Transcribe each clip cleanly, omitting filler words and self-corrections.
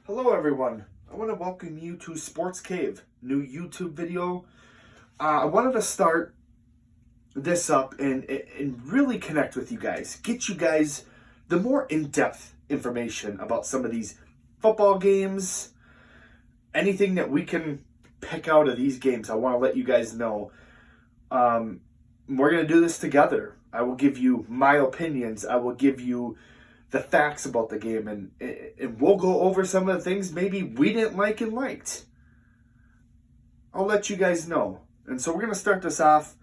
Hello everyone, I want to welcome you to Sports Cave, new YouTube video. I wanted to start this up and really connect with you guys, get you guys the more in-depth information about some of these football games, anything that we can pick out of these games. I want to let you guys know. We're going to do this together. I will give you my opinions. I will give you the facts about the game, and we'll go over some of the things maybe we didn't like and liked. I'll let you guys know. And so we're going to start this off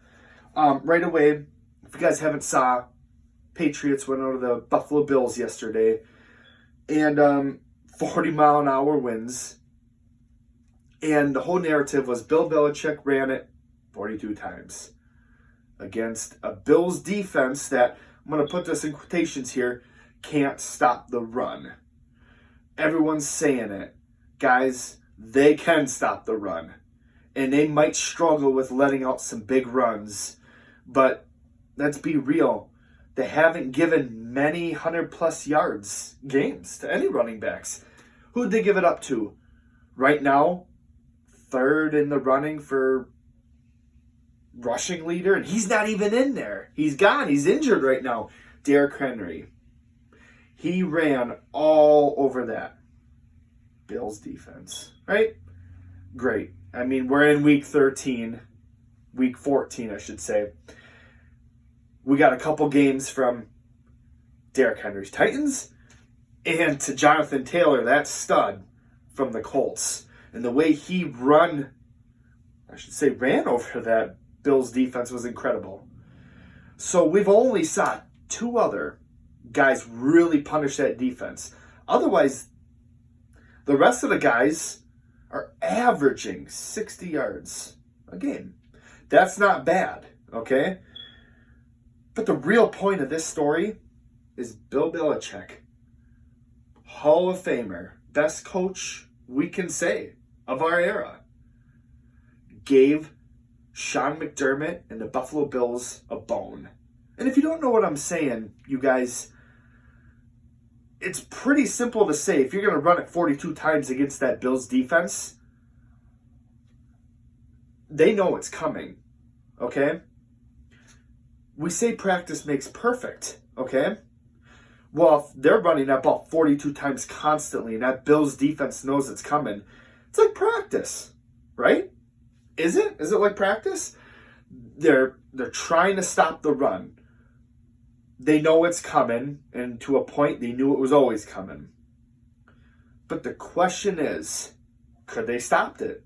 right away. If you guys haven't saw, Patriots went out of the Buffalo Bills yesterday, and 40-mile-an-hour winds. And the whole narrative was Bill Belichick ran it 42 times against a Bills defense that, I'm going to put this in quotations here, can't stop the run. Everyone's saying it. Guys, they can stop the run. And they might struggle with letting out some big runs. But let's be real. They haven't given many 100-plus yards games to any running backs. Who'd they give it up to? Right now, third in the running for rushing leader. And he's not even in there. He's gone. He's injured right now. Derrick Henry. He ran all over that Bills defense, right? Great. I mean, we're in week 13, week 14, I should say. We got a couple games from Derrick Henry's Titans and to Jonathan Taylor, that stud from the Colts. And the way he ran over that Bills defense was incredible. So we've only saw two other guys really punish that defense. Otherwise, the rest of the guys are averaging 60 yards a game. That's not bad, okay? But the real point of this story is Bill Belichick, Hall of Famer, best coach we can say of our era, gave Sean McDermott and the Buffalo Bills a bone. And if you don't know what I'm saying, you guys, it's pretty simple to say if you're going to run it 42 times against that Bills defense, they know it's coming, okay? We say practice makes perfect, okay? Well, if they're running that ball 42 times constantly and that Bills defense knows it's coming, it's like practice, right? Is it? Is it like practice? They're trying to stop the run. They know it's coming, and to a point, they knew it was always coming. But the question is, could they stop it?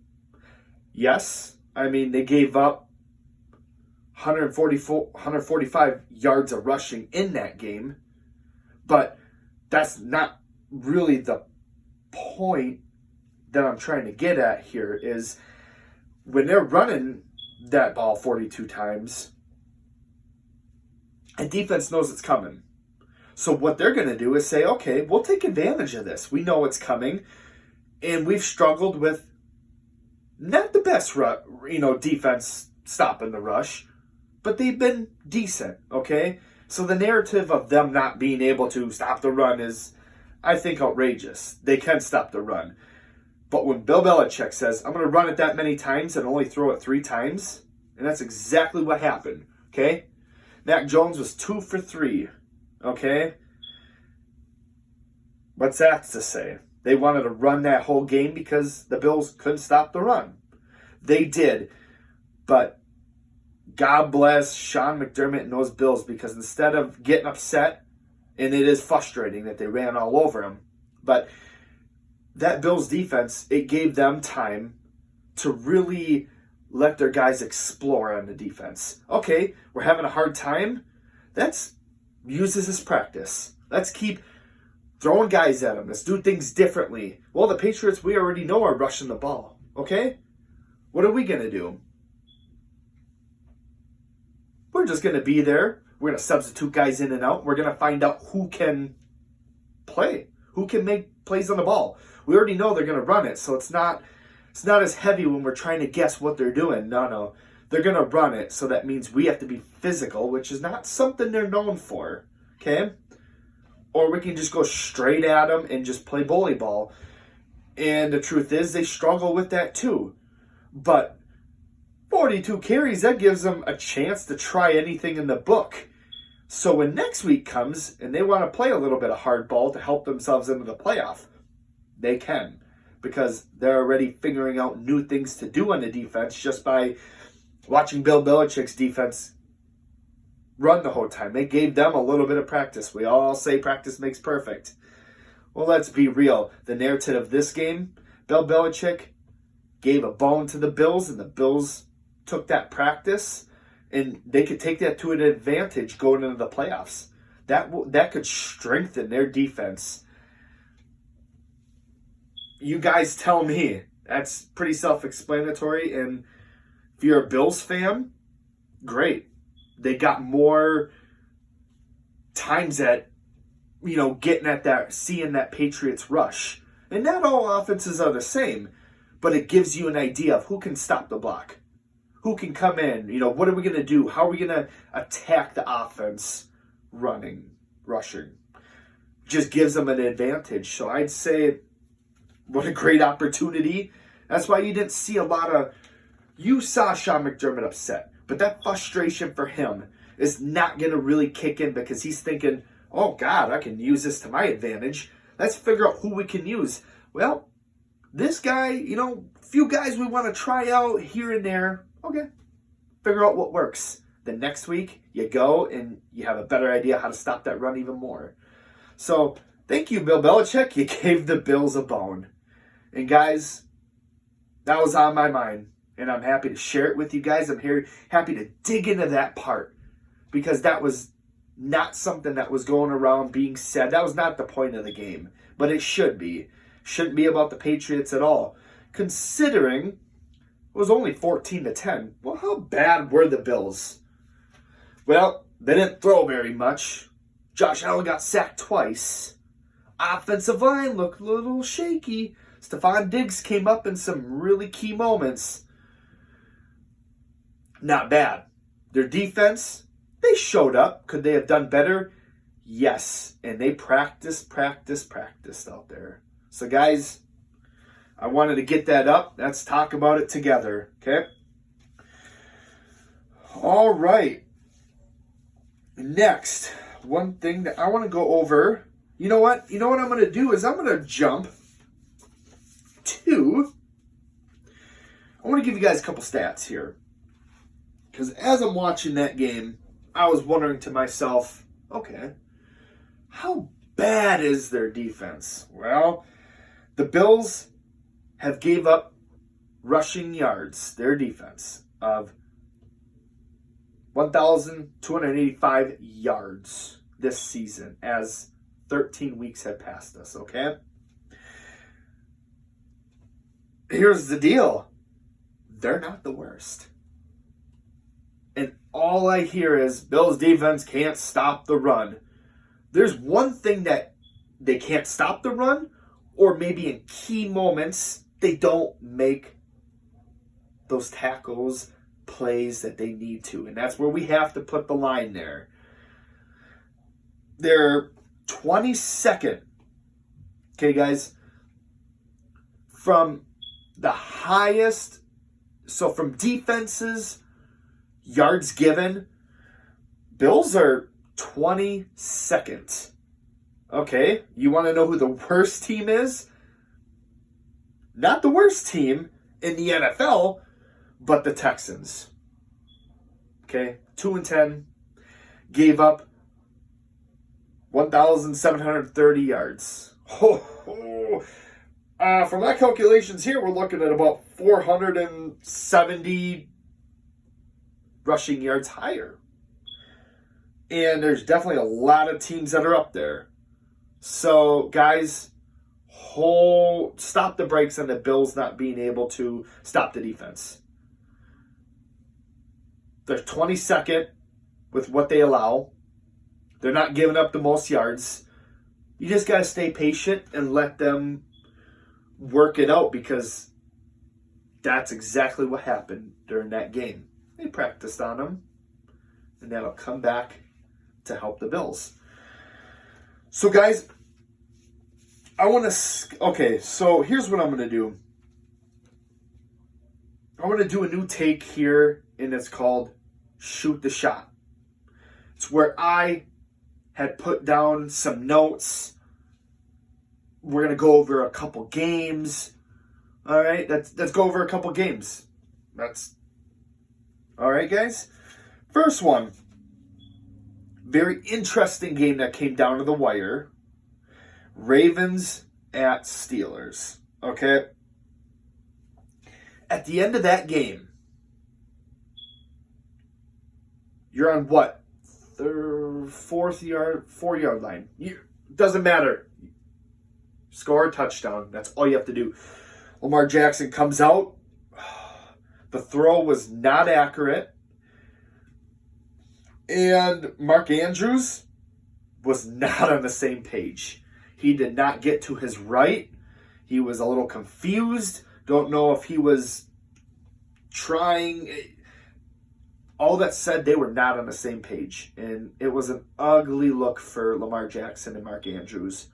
Yes. I mean, they gave up 145 yards of rushing in that game, but that's not really the point that I'm trying to get at here is when they're running that ball 42 times, and defense knows it's coming. So what they're going to do is say, okay, we'll take advantage of this. We know it's coming. And we've struggled with not the best defense stopping the rush, but they've been decent, okay? So the narrative of them not being able to stop the run is, I think, outrageous. They can stop the run. But when Bill Belichick says, I'm going to run it that many times and only throw it 3 times, and that's exactly what happened, okay? Mac Jones was 2 for 3, okay? What's that to say? They wanted to run that whole game because the Bills couldn't stop the run. They did, but God bless Sean McDermott and those Bills because instead of getting upset, and it is frustrating that they ran all over him, but that Bills defense, it gave them time to really let their guys explore on the defense. Okay, we're having a hard time. Let's use this as practice. Let's keep throwing guys at them. Let's do things differently. Well, the Patriots, we already know, are rushing the ball. Okay? What are we going to do? We're just going to be there. We're going to substitute guys in and out. We're going to find out who can play, who can make plays on the ball. We already know they're going to run it, so it's not as heavy when we're trying to guess what they're doing. No. They're going to run it, so that means we have to be physical, which is not something they're known for, okay? Or we can just go straight at them and just play bully ball. And the truth is, they struggle with that too. But 42 carries, that gives them a chance to try anything in the book. So when next week comes and they want to play a little bit of hardball to help themselves into the playoff, they can. Because they're already figuring out new things to do on the defense just by watching Bill Belichick's defense run the whole time. They gave them a little bit of practice. We all say practice makes perfect. Well, let's be real. The narrative of this game, Bill Belichick gave a bone to the Bills, and the Bills took that practice, and they could take that to an advantage going into the playoffs. That could strengthen their defense. You guys tell me. That's pretty self-explanatory, and if you're a Bills fan, great. They got more times at, getting at that, seeing that Patriots rush. And not all offenses are the same, but it gives you an idea of who can stop the block. Who can come in? What are we going to do? How are we going to attack the offense running, rushing? Just gives them an advantage. So I'd say, what a great opportunity. That's why you didn't see a lot of... You saw Sean McDermott upset, but that frustration for him is not going to really kick in because he's thinking, oh, God, I can use this to my advantage. Let's figure out who we can use. Well, this guy, few guys we want to try out here and there. Okay, figure out what works. Then next week, you go and you have a better idea how to stop that run even more. So, thank you, Bill Belichick. You gave the Bills a bone. And guys, that was on my mind. And I'm happy to share it with you guys. I'm here happy to dig into that part. Because that was not something that was going around being said. That was not the point of the game. But it should be. Shouldn't be about the Patriots at all. Considering it was only 14-10. Well, how bad were the Bills? Well, they didn't throw very much. Josh Allen got sacked twice. Offensive line looked a little shaky. Stephon Diggs came up in some really key moments. Not bad. Their defense, they showed up. Could they have done better? Yes. And they practiced out there. So guys, I wanted to get that up. Let's talk about it together. Okay? All right. Next, one thing that I want to go over. You know what I'm going to do is I'm going to jump to... I want to give you guys a couple stats here. Because as I'm watching that game, I was wondering to myself, okay, how bad is their defense? Well, the Bills have gave up rushing yards, their defense, of 1,285 yards this season as 13 weeks have passed us, okay? Here's the deal. They're not the worst. And all I hear is Bills defense can't stop the run. There's one thing that they can't stop the run, or maybe in key moments, they don't make those tackles, plays that they need to. And that's where we have to put the line there. They're 22nd, okay, guys, from the highest, so from defenses, yards given, Bills are 22nd. Okay, you want to know who the worst team is? Not the worst team in the NFL, but the Texans. Okay, 2-10, gave up 1,730 yards. From my calculations here, we're looking at about 470 rushing yards higher. And there's definitely a lot of teams that are up there. So, guys, stop the brakes on the Bills not being able to stop the defense. They're 22nd with what they allow. They're not giving up the most yards. You just got to stay patient and let them work it out, because that's exactly what happened during that game. They practiced on them, and that'll come back to help the Bills. So, guys, Okay, so here's what I'm going to do. I'm going to do a new take here, and it's called Shoot the Shot. It's where I had put down some notes. We're going to go over a couple games. All right, let's go over a couple games. That's all right, guys. First one, very interesting game that came down to the wire. Ravens at Steelers. Okay. At the end of that game, you're on what? 4-yard line. Doesn't matter. Score a touchdown. That's all you have to do. Lamar Jackson comes out. The throw was not accurate. And Mark Andrews was not on the same page. He did not get to his right. He was a little confused. Don't know if he was trying. All that said, they were not on the same page. And it was an ugly look for Lamar Jackson and Mark Andrews.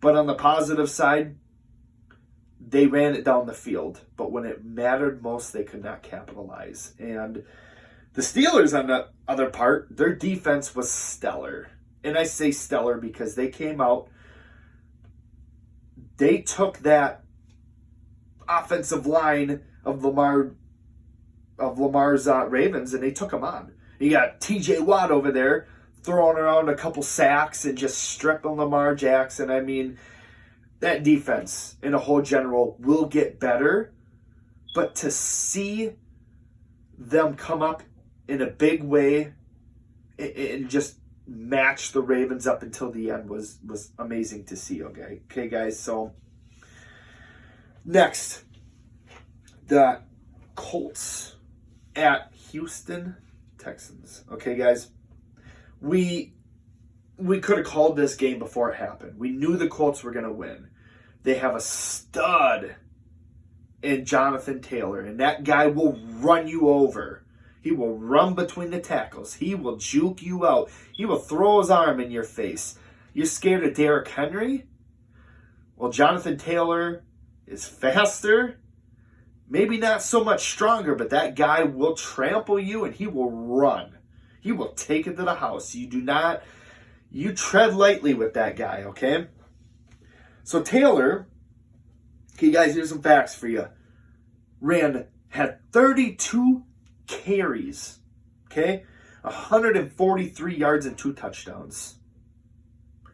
But on the positive side, they ran it down the field. But when it mattered most, they could not capitalize. And the Steelers, on the other part, their defense was stellar. And I say stellar because they came out. They took that offensive line of Lamar's Ravens, and they took them on. You got T.J. Watt over there throwing around a couple sacks and just stripping Lamar Jackson. I mean, that defense in a whole general will get better, but to see them come up in a big way and just match the Ravens up until the end was amazing to see. Okay, guys. So next, the Colts at Houston Texans. Okay, guys. We could have called this game before it happened. We knew the Colts were going to win. They have a stud in Jonathan Taylor, and that guy will run you over. He will run between the tackles. He will juke you out. He will throw his arm in your face. You're scared of Derrick Henry? Well, Jonathan Taylor is faster. Maybe not so much stronger, but that guy will trample you and he will run. He will take it to the house. You tread lightly with that guy, okay? So Taylor, okay guys, here's some facts for you. Had 32 carries, okay? 143 yards and 2 touchdowns.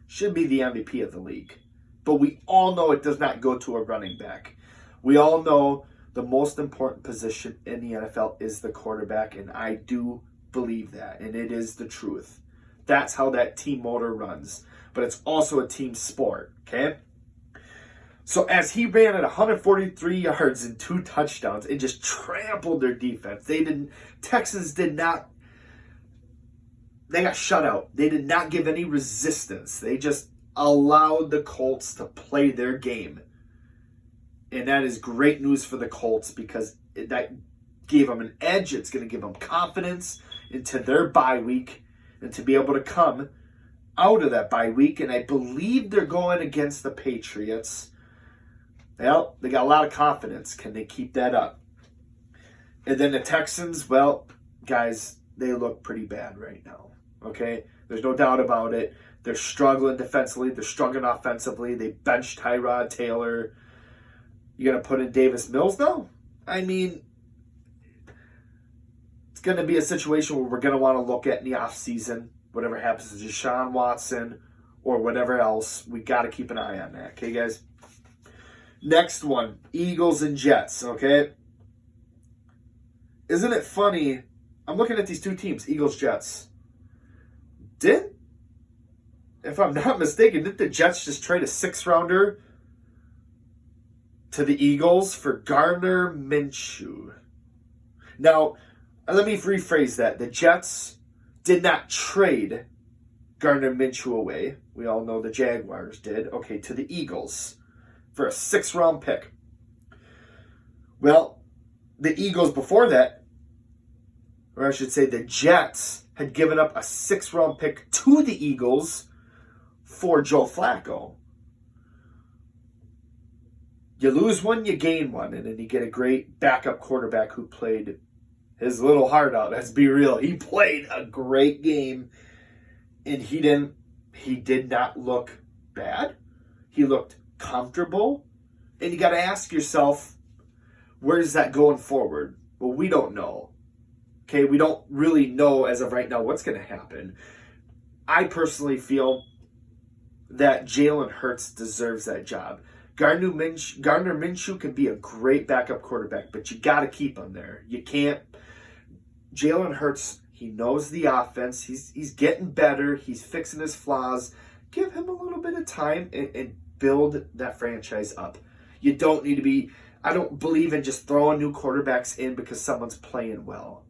Should be the MVP of the league. But we all know it does not go to a running back. We all know the most important position in the NFL is the quarterback, and I do believe that, and it is the truth. That's how that team motor runs. But it's also a team sport, okay? So as he ran at 143 yards and 2 touchdowns, it just trampled their defense. Texans did not, they got shut out. They did not give any resistance. They just allowed the Colts to play their game. And that is great news for the Colts because that gave them an edge. It's going to give them confidence into their bye week and to be able to come out of that bye week. And I believe they're going against the Patriots. Well, they got a lot of confidence. Can they keep that up? And then the Texans, well, guys, they look pretty bad right now. Okay? There's no doubt about it. They're struggling defensively. They're struggling offensively. They benched Tyrod Taylor. You're going to put in Davis Mills now? I mean, it's going to be a situation where we're going to want to look at in the offseason. Whatever happens to Deshaun Watson or whatever else, we got to keep an eye on that. Okay, guys? Next one, Eagles and Jets, okay? Isn't it funny? I'm looking at these two teams, Eagles, Jets. If I'm not mistaken, did the Jets just trade a 6th-rounder to the Eagles for Gardner Minshew? Now, let me rephrase that. The Jets did not trade Gardner Minshew away. We all know the Jaguars did. Okay, to the Eagles for a 6th-round pick. Well, the Eagles before that, or I should say the Jets, had given up a 6th-round pick to the Eagles for Joe Flacco. You lose one, you gain one, and then you get a great backup quarterback who played his little heart out. Let's be real. He played a great game, and he did not look bad. He looked comfortable. And you got to ask yourself, where is that going forward? Well, we don't know. Okay, we don't really know as of right now what's going to happen. I personally feel that Jalen Hurts deserves that job. Gardner Minshew can be a great backup quarterback, but you got to keep him there. You can't. Jalen Hurts, he knows the offense. He's getting better. He's fixing his flaws. Give him a little bit of time and build that franchise up. You don't need to be. I don't believe in just throwing new quarterbacks in because someone's playing well.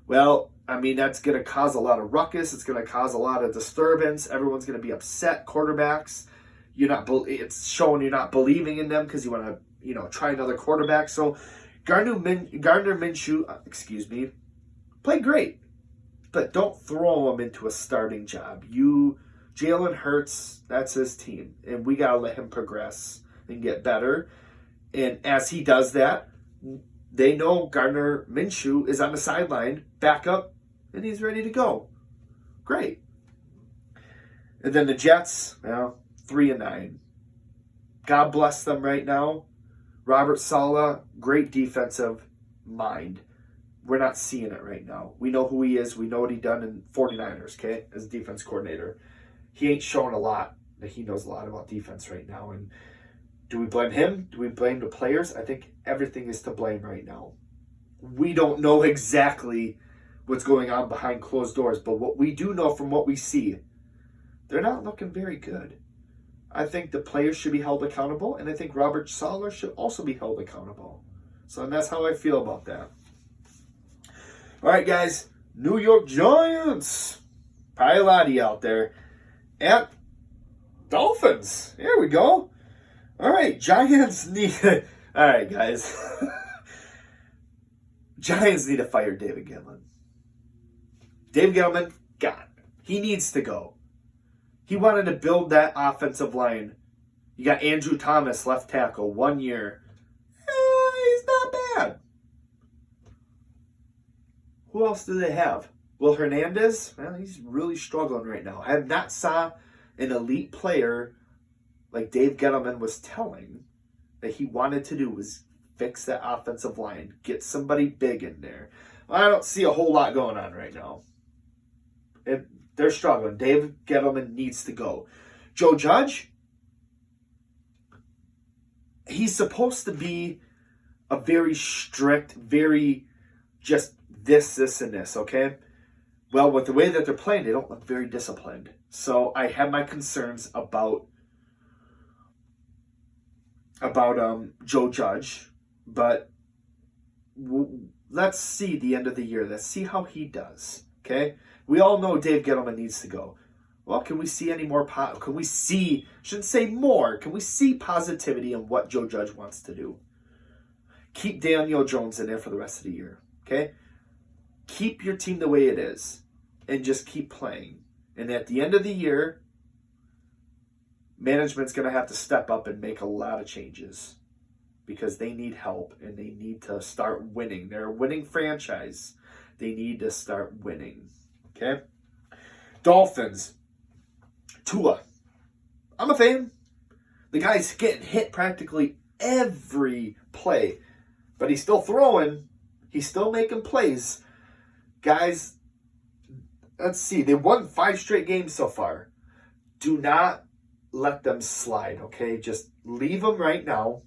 Well, I mean, that's going to cause a lot of ruckus. It's going to cause a lot of disturbance. Everyone's going to be upset. Quarterbacks, it's showing you're not believing in them because you want to, try another quarterback. So Gardner Minshew, play great, but don't throw him into a starting job. Jalen Hurts, that's his team, and we got to let him progress and get better. And as he does that, they know Gardner Minshew is on the sideline, back up, and he's ready to go. Great. And then the Jets, 3-9. God bless them right now. Robert Saleh, great defensive mind. We're not seeing it right now. We know who he is. We know what he done in 49ers, okay, as defense coordinator. He ain't showing a lot that he knows a lot about defense right now. And do we blame him? Do we blame the players? I think everything is to blame right now. We don't know exactly what's going on behind closed doors, but what we do know from what we see, they're not looking very good. I think the players should be held accountable, and I think Robert Saleh should also be held accountable. So that's how I feel about that. All right, guys. New York Giants. Probably a lot of you out there. At Dolphins. There we go. All right, Giants need... All right, guys. Giants need to fire David Gettleman. David Gettleman, gone. He needs to go. He wanted to build that offensive line. You got Andrew Thomas, left tackle, 1 year. He's not bad. Who else do they have? Will Hernandez? Well, he's really struggling right now. I have not saw an elite player like Dave Gettleman was telling that he wanted to do was fix that offensive line, get somebody big in there. I don't see a whole lot going on right now. They're struggling. Dave Gettleman needs to go. Joe Judge, he's supposed to be a very strict, very just this, and this, okay? Well, with the way that they're playing, they don't look very disciplined. So I have my concerns about Joe Judge, but let's see the end of the year. Let's see how he does, okay? We all know Dave Gettleman needs to go. Well, can we see any more? Can we see, shouldn't say more, can we see positivity in what Joe Judge wants to do? Keep Daniel Jones in there for the rest of the year, okay? Keep your team the way it is and just keep playing. And at the end of the year, management's going to have to step up and make a lot of changes because they need help and they need to start winning. They're a winning franchise. They need to start winning. Okay? Dolphins. Tua. I'm a fan. The guy's getting hit practically every play, but he's still throwing. He's still making plays. Guys, let's see. They won 5 straight games so far. Do not let them slide, okay? Just leave them right now.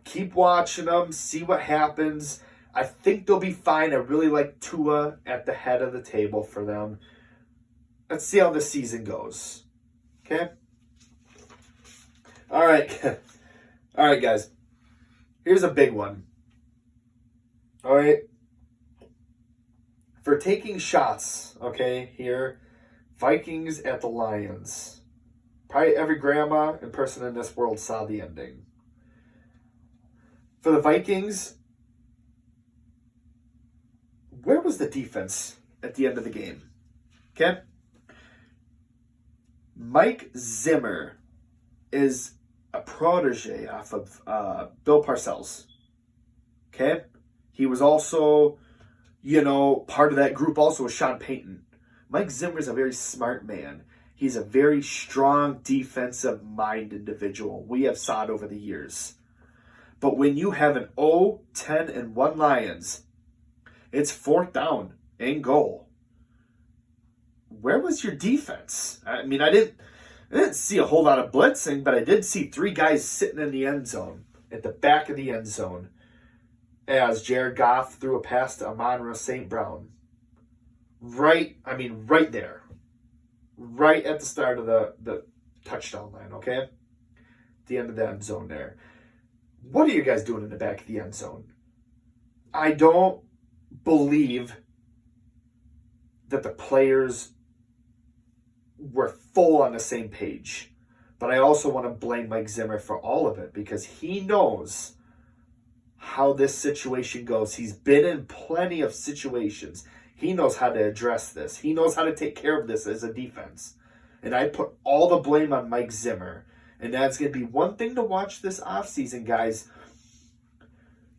Keep watching them. See what happens. I think they'll be fine. I really like Tua at the head of the table for them. Let's see how the season goes. Okay? All right. All right, guys. Here's a big one. All right? For taking shots, okay, here, Vikings at the Lions. Probably every grandma and person in this world saw the ending. For the Vikings, where was the defense at the end of the game? Okay? Mike Zimmer is a protege off of Bill Parcells. Okay? He was also, part of that group also was Sean Payton. Mike Zimmer's a very smart man. He's a very strong defensive mind individual. We have saw it over the years. But when you have an 0-10-1 Lions, it's 4th down and goal. Where was your defense? I mean, I didn't see a whole lot of blitzing, but I did see 3 guys sitting in the end zone, at the back of the end zone, as Jared Goff threw a pass to Amon-Ra St. Brown. Right there. Right at the start of the touchdown line, okay? The end of the end zone there. What are you guys doing in the back of the end zone? I don't believe that the players were full on the same page. But I also want to blame Mike Zimmer for all of it because he knows how this situation goes. He's been in plenty of situations. He knows how to address this. He knows how to take care of this as a defense. And I put all the blame on Mike Zimmer. And that's going to be one thing to watch this offseason, guys.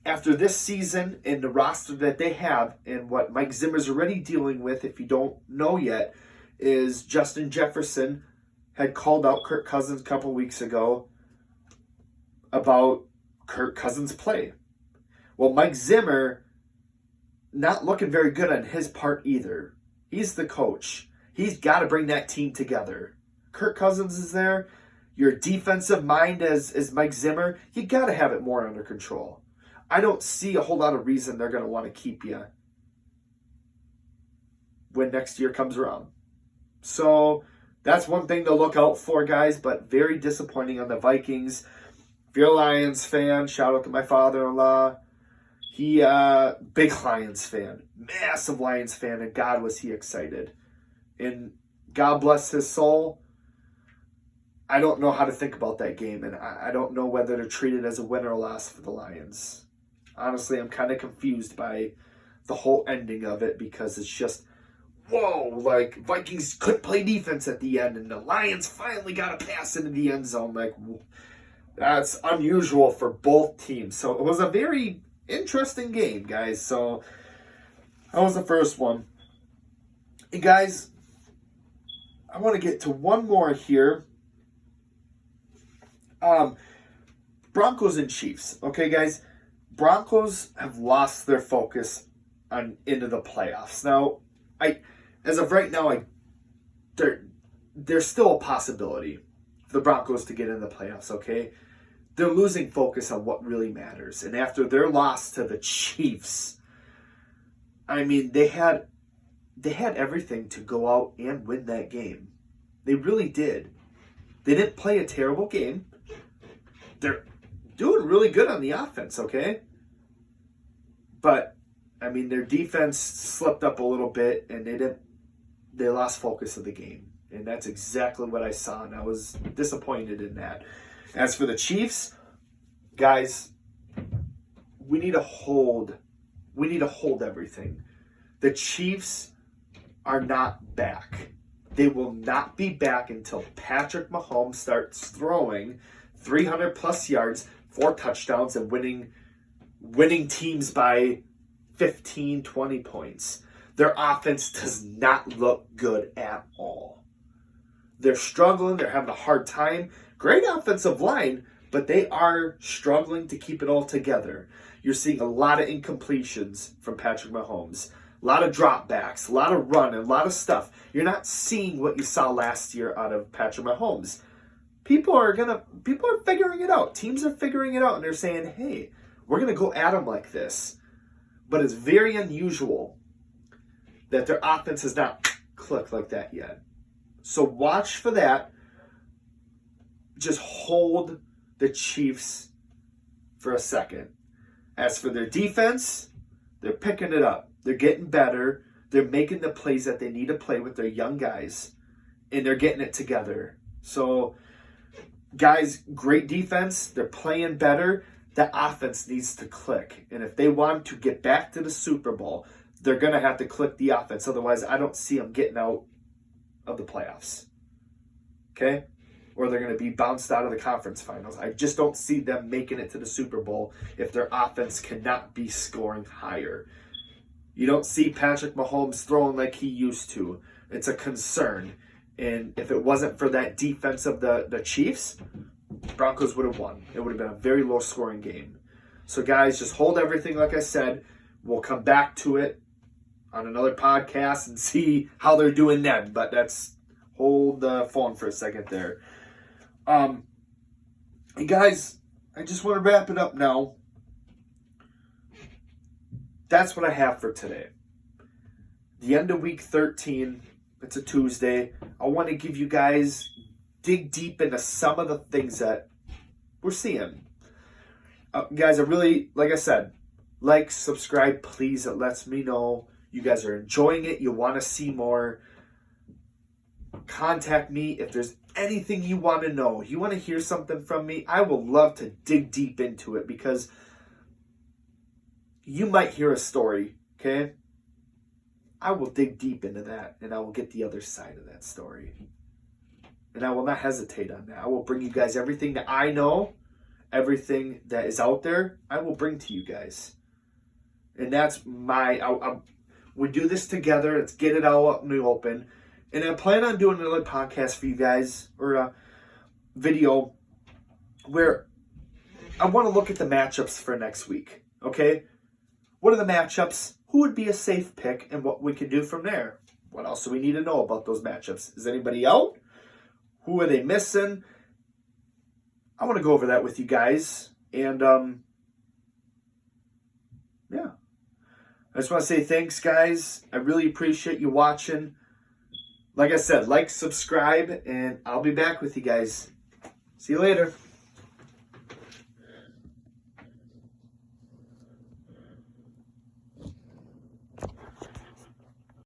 After this season and the roster that they have and what Mike Zimmer's already dealing with, if you don't know yet, is Justin Jefferson had called out Kirk Cousins a couple weeks ago about Kirk Cousins' play. Well, Mike Zimmer, not looking very good on his part either. He's the coach. He's got to bring that team together. Kirk Cousins is there. Your defensive mind as Mike Zimmer, you got to have it more under control. I don't see a whole lot of reason they're going to want to keep you when next year comes around. So that's one thing to look out for, guys, but very disappointing on the Vikings. If you're a Lions fan, shout out to my father-in-law. He, big Lions fan, massive Lions fan, and God was he excited. And God bless his soul. I don't know how to think about that game, and I don't know whether to treat it as a win or a loss for the Lions. Honestly, I'm kind of confused by the whole ending of it because it's just, whoa, like Vikings couldn't play defense at the end, and the Lions finally got a pass into the end zone. Like, that's unusual for both teams. So it was a very interesting game, guys. So that was the first one. And guys, I want to get to one more here. Broncos and Chiefs. Okay, guys. Broncos have lost their focus into the playoffs. Now, as of right now, there's still a possibility for the Broncos to get in the playoffs, okay? They're losing focus on what really matters. And after their loss to the Chiefs, I mean, they had everything to go out and win that game. They really did. They didn't play a terrible game. They're doing really good on the offense, okay? But, I mean, their defense slipped up a little bit, and they lost focus of the game. And that's exactly what I saw, and I was disappointed in that. As for the Chiefs, guys, we need to hold everything. The Chiefs are not back. They will not be back until Patrick Mahomes starts throwing 300-plus yards, 4 touchdowns, and winning teams by 15, 20 points. Their offense does not look good at all. They're struggling. They're having a hard time. Great offensive line, but they are struggling to keep it all together. You're seeing a lot of incompletions from Patrick Mahomes. A lot of dropbacks, a lot of running, a lot of stuff. You're not seeing what you saw last year out of Patrick Mahomes. People are figuring it out. Teams are figuring it out, and they're saying, hey, we're going to go at them like this. But it's very unusual that their offense has not clicked like that yet. So watch for that. Just hold the Chiefs for a second. As for their defense, they're picking it up. They're getting better. They're making the plays that they need to play with their young guys. And they're getting it together. So, guys, great defense. They're playing better. That offense needs to click. And if they want to get back to the Super Bowl, they're going to have to click the offense. Otherwise, I don't see them getting out of the playoffs. Okay? or they're going to be bounced out of the conference finals. I just don't see them making it to the Super Bowl if their offense cannot be scoring higher. You don't see Patrick Mahomes throwing like he used to. It's a concern. And if it wasn't for that defense of the Chiefs, Broncos would have won. It would have been a very low-scoring game. So, guys, just hold everything like I said. We'll come back to it on another podcast and see how they're doing then. But hold the phone for a second there. Hey, guys, I just want to wrap it up now. That's what I have for today. The end of week 13. It's a Tuesday. I want to give you guys, dig deep into some of the things that we're seeing. Guys, I really, like I said, like, subscribe, please. It lets me know you guys are enjoying it. You want to see more. Contact me if there's anything you want to know. You want to hear something from me? I will love to dig deep into it because you might hear a story, okay? I will dig deep into that, and I will get the other side of that story. And I will not hesitate on that. I will bring you guys everything that I know, everything that is out there, I will bring to you guys. And that's we do this together. Let's get it all up in the open. And I plan on doing another podcast for you guys, or a video, where I want to look at the matchups for next week, okay? What are the matchups? Who would be a safe pick, and what we can do from there? What else do we need to know about those matchups? Is anybody out? Who are they missing? I want to go over that with you guys. And, yeah. I just want to say thanks, guys. I really appreciate you watching. Like I said, like, subscribe, and I'll be back with you guys. See you later.